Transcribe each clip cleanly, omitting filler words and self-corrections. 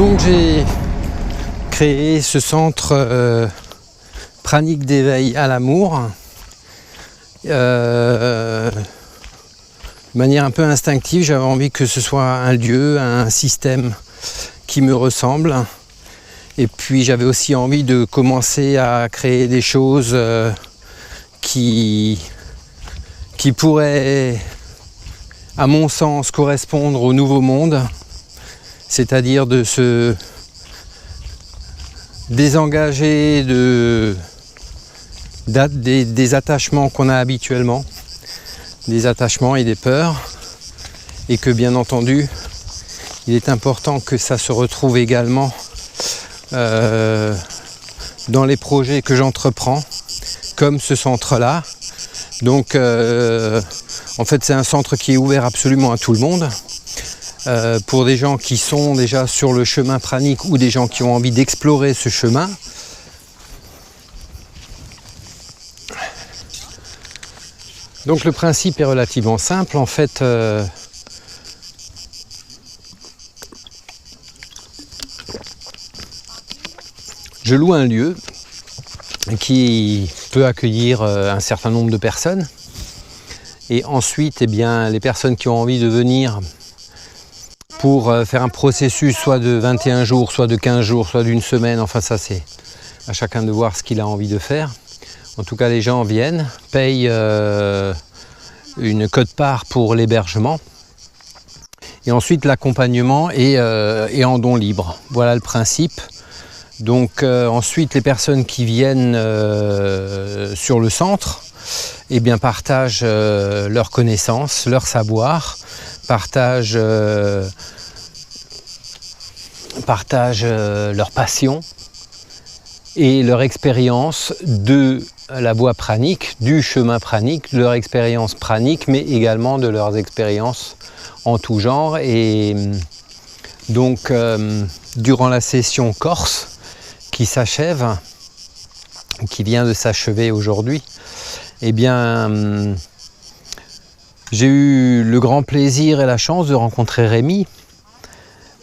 Donc j'ai créé ce centre pranique d'éveil à l'amour de manière un peu instinctive. J'avais envie que ce soit un lieu, un système qui me ressemble. Et puis j'avais aussi envie de commencer à créer des choses qui pourraient, à mon sens, correspondre au nouveau monde, c'est-à-dire de se désengager des attachements qu'on a habituellement, des attachements et des peurs, et que bien entendu, il est important que ça se retrouve également dans les projets que j'entreprends, comme ce centre-là. Donc en fait c'est un centre qui est ouvert absolument à tout le monde, pour des gens qui sont déjà sur le chemin pranique ou des gens qui ont envie d'explorer ce chemin. Donc le principe est relativement simple en fait. Je loue un lieu qui peut accueillir un certain nombre de personnes, et ensuite eh bien, les personnes qui ont envie de venir pour faire un processus soit de 21 jours, soit de 15 jours, soit d'une semaine, enfin ça c'est à chacun de voir ce qu'il a envie de faire. En tout cas les gens viennent, payent une quote-part pour l'hébergement, et ensuite l'accompagnement est en don libre. Voilà le principe. Donc ensuite les personnes qui viennent sur le centre eh bien, partagent leurs connaissances, leur savoir, partagent leur passion et leur expérience de la voie pranique, du chemin pranique, leur expérience pranique, mais également de leurs expériences en tout genre. Et donc durant la session Corse, qui s'achève, qui vient de s'achever aujourd'hui, eh bien, j'ai eu le grand plaisir et la chance de rencontrer Rémi,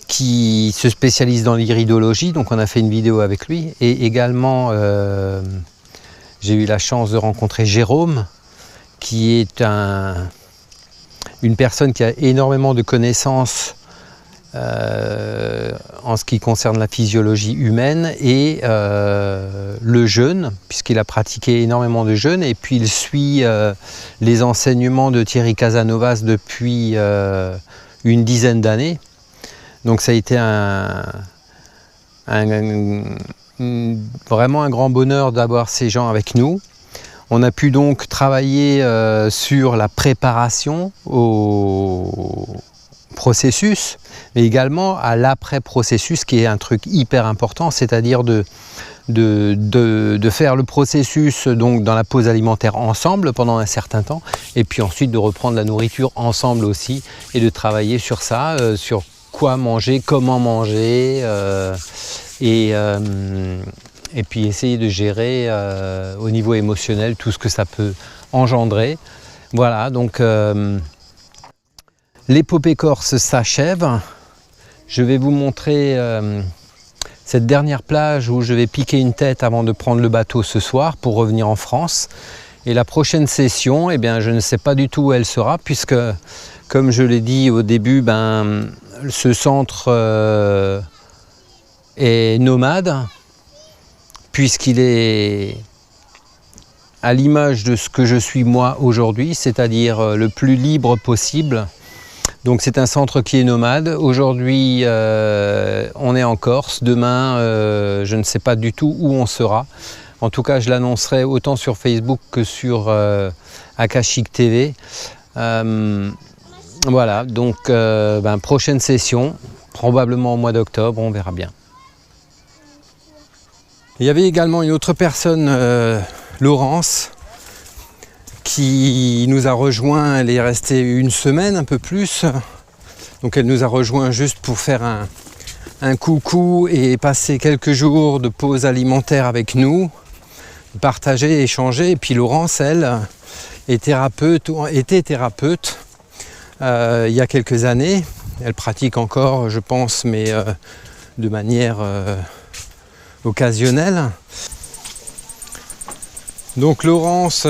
qui se spécialise dans l'iridologie, donc on a fait une vidéo avec lui, et également j'ai eu la chance de rencontrer Jérôme, qui est une personne qui a énormément de connaissances en ce qui concerne la physiologie humaine et le jeûne, puisqu'il a pratiqué énormément de jeûne, et puis il suit les enseignements de Thierry Casanovas depuis une dizaine d'années. Donc ça a été vraiment un grand bonheur d'avoir ces gens avec nous. On a pu donc travailler sur la préparation au processus, mais également à l'après-processus, qui est un truc hyper important, c'est-à-dire de faire le processus donc dans la pause alimentaire ensemble pendant un certain temps, et puis ensuite de reprendre la nourriture ensemble aussi, et de travailler sur ça, sur quoi manger, comment manger, et puis essayer de gérer au niveau émotionnel tout ce que ça peut engendrer. Voilà, donc l'épopée corse s'achève. Je vais vous montrer cette dernière plage où je vais piquer une tête avant de prendre le bateau ce soir pour revenir en France. Et la prochaine session, eh bien, je ne sais pas du tout où elle sera, puisque, comme je l'ai dit au début, ce centre est nomade, puisqu'il est à l'image de ce que je suis moi aujourd'hui, c'est-à-dire le plus libre possible. Donc c'est un centre qui est nomade. Aujourd'hui on est en Corse, demain je ne sais pas du tout où on sera. En tout cas je l'annoncerai autant sur Facebook que sur Akashic TV. Voilà, donc prochaine session, probablement au mois d'octobre, on verra bien. Il y avait également une autre personne, Laurence, qui nous a rejoint. Elle est restée une semaine, un peu plus. Donc elle nous a rejoint juste pour faire un coucou et passer quelques jours de pause alimentaire avec nous, partager, échanger. Et puis Laurence, elle, était thérapeute il y a quelques années. Elle pratique encore, je pense, mais de manière occasionnelle. Donc Laurence,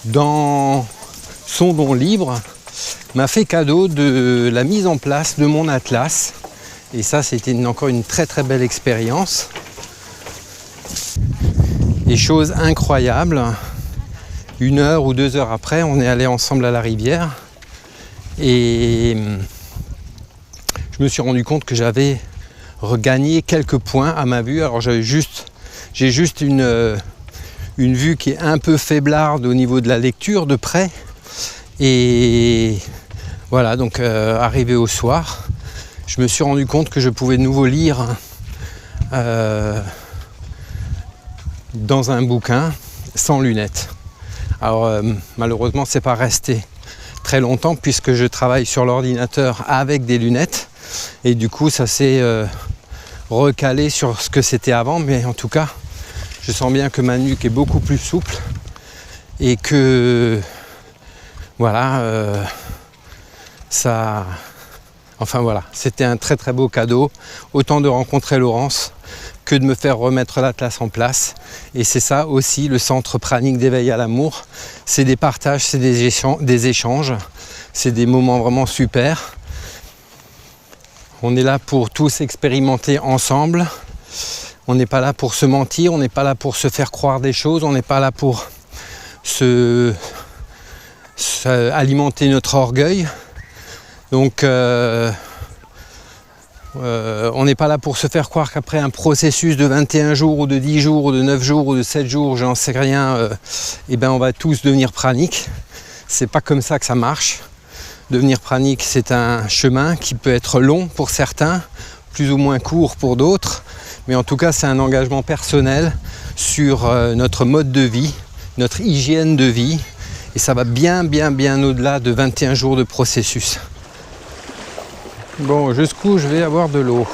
dans son don libre, m'a fait cadeau de la mise en place de mon atlas. Et ça, c'était encore une très très belle expérience. Et chose incroyable, 1 heure ou 2 heures après, on est allés ensemble à la rivière. Et je me suis rendu compte que j'avais regagné quelques points à ma vue. Alors j'ai juste une vue qui est un peu faiblarde au niveau de la lecture de près. Et voilà, donc arrivé au soir, je me suis rendu compte que je pouvais de nouveau lire dans un bouquin sans lunettes. Alors malheureusement, c'est pas resté très longtemps puisque je travaille sur l'ordinateur avec des lunettes et du coup ça s'est recalé sur ce que c'était avant, mais en tout cas je sens bien que ma nuque est beaucoup plus souple et que voilà, enfin voilà, c'était un très très beau cadeau, autant de rencontrer Laurence que de me faire remettre l'atlas en place. Et c'est ça aussi le centre pranique d'éveil à l'amour, c'est des partages, c'est des échanges, c'est des moments vraiment super. On est là pour tous expérimenter ensemble, on n'est pas là pour se mentir, on n'est pas là pour se faire croire des choses, on n'est pas là pour alimenter notre orgueil. Donc on n'est pas là pour se faire croire qu'après un processus de 21 jours ou de 10 jours ou de 9 jours ou de 7 jours, j'en sais rien, et ben on va tous devenir praniques. C'est pas comme ça que ça marche. Devenir pranique, c'est un chemin qui peut être long pour certains, plus ou moins court pour d'autres, mais en tout cas c'est un engagement personnel sur notre mode de vie, notre hygiène de vie, et ça va bien au-delà de 21 jours de processus. Bon, jusqu'où je vais avoir de l'eau?